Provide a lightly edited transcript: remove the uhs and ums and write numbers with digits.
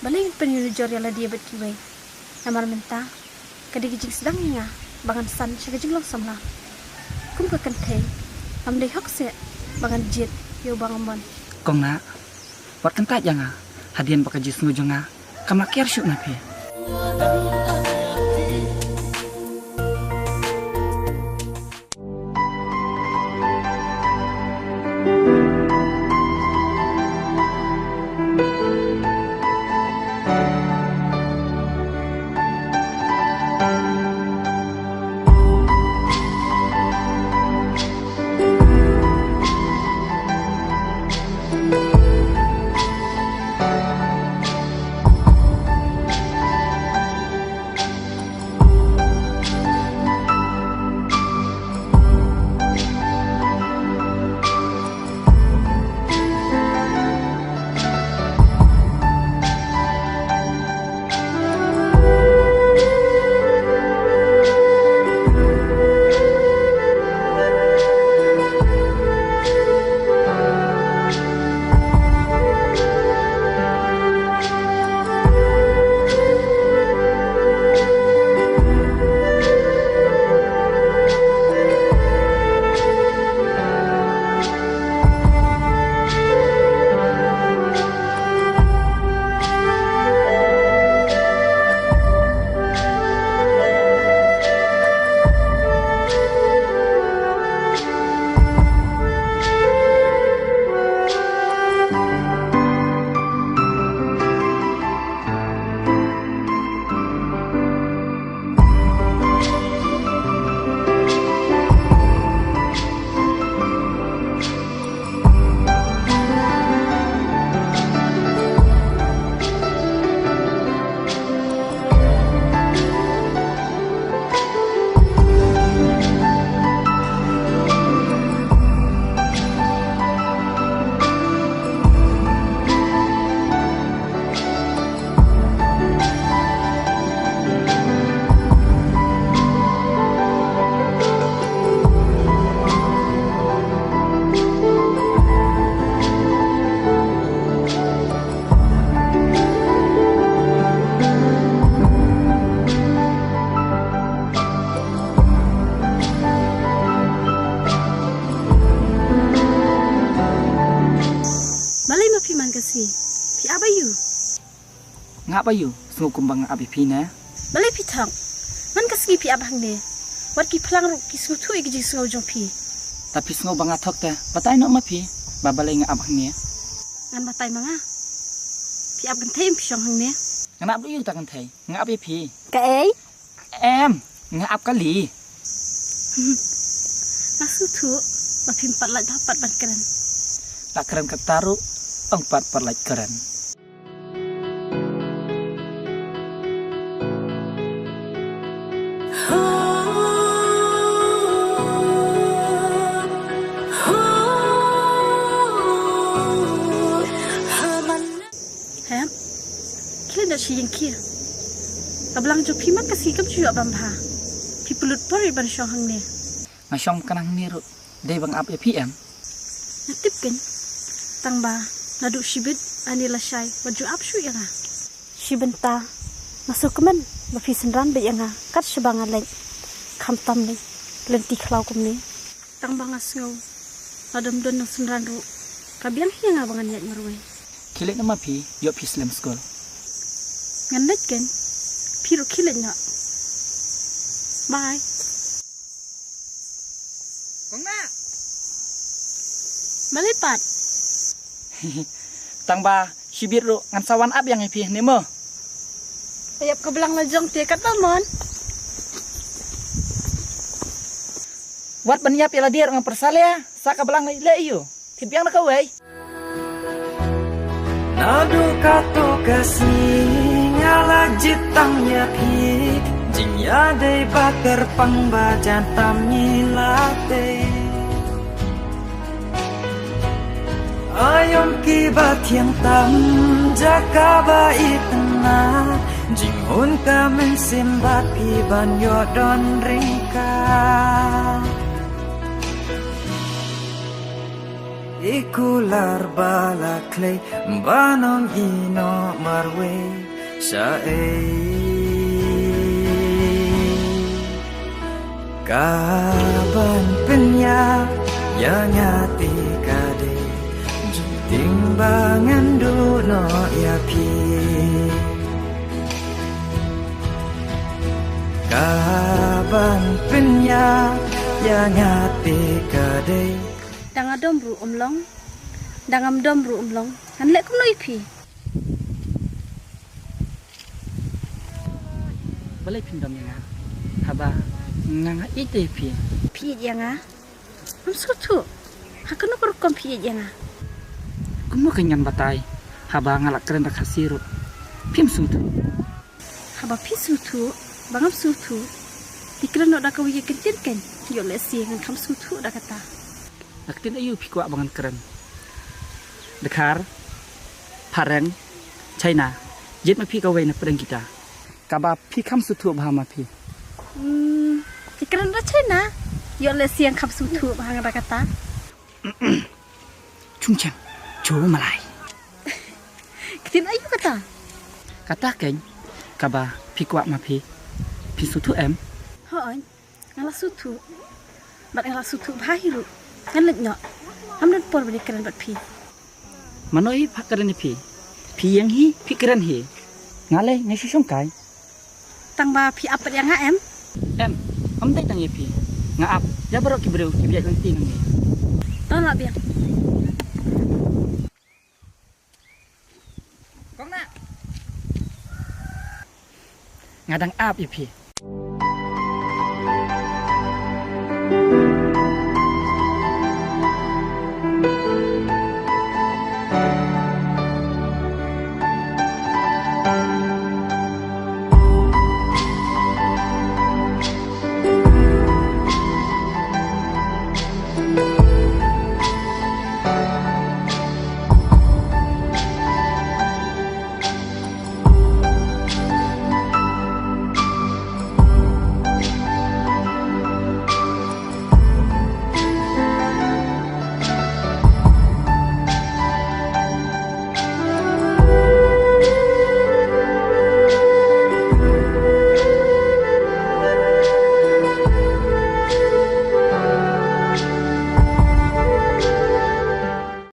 Balik penyulijor yang dia berkiwai. Namar mentah. Kadigijing sedang nga. Bangan san siya gijing lang samla. Kum kakantay. Amday hakse. Bangan jit. Yo bangan mon. Kong na. Wat kan taj nga. Hadian baka jis ngujo nga. Kam lakiar syuk na pi. Pi abayu. Nga ba yu? Sungu kumbang abi pi na? Balai pi thang. Man kasgi pi abang ne. Wat ki plang ru ki sungu tu igi sungu jong pi. Tapi sungu bang atok te. Batay no ma pi. Babalay nga abang niya. Ngan batay mga. Pi ab kan thay pi syong hang ne. Nga ba yu takan thay? Nga abi pi. Ka ay? Em. Nga ab kali. Masu tu. Mapim patlat dapat ban keren. Tak keren ketaru. Ang pat parlay keren. Si yang kia, ablang jo pi mak kasi kam cuy abam ha, pi pelut pari ban syong hang ne. Ngasyong kanang niru, day bang ab PM. Natip kan, tang ba, nadu shibit anila syai, baju ab syuk yang ha. Shibenta, masuk kemen, bafi senran be yang ha, kat sebangan lek, kam tam ne, lenti klau kum ne. Tang ba ngasngau, adem don senran ru, kabiang yang abangan nyat ngarwe. Kilik nama pi, yuk pi slim school. Ngandet kan, piru kilit nak. Bye. Kong na. Malipat. Tang ba, sibir ru ngan sawan ab yang pi nemo. Ayap ke belang lajong te kat tamon. Wat baniap ila dir ngan persalya, sa ka belang le iyo. Tibiang na kawai. Nadu kato kasih ngala jitangnya pi jinya dei bakar pangbajan tamilate ayom kibat yang tam jaka baitna jingun kamen simbat iban yodon ringka ikular balaklay banong ino marwe sa kaban penya yang ati kade timbangan duno ya pi kaban penya yang ati kade Dangam dom ru umlong han lek kum noi phi balai pindam yang haba nganga ite pi phi yanga am su thu hakano kor kom phi yanga kumu kenyang batai haba ngalak keren dak hasirut pim sutu haba phi su thu bangam su thu dikran no da ka wi kentir ken yo le si ngan kam su thu da kata naktin ayu pi kwa bangan keren dekar pareng China jet ma pi ka wei na pereng kita kaba pi kam sutu bahama pi dikran da China yo le si ngan kam su thu bang da kata chungchang jo malai kitin ayu kata kata keng kaba pi kwa ma pi sutu em hoon ngala su thu bat ngala su thu bahiru ngan lek nyo am dan por beri keren bat phi manoi phakaran pi yang hi pi keren hi ngale ngai song kai tang ba phi apat yang em am dai tang pi ngaap ya baro ki breu ki biak nanti nang ni ton la biak kong na ngadang ap pi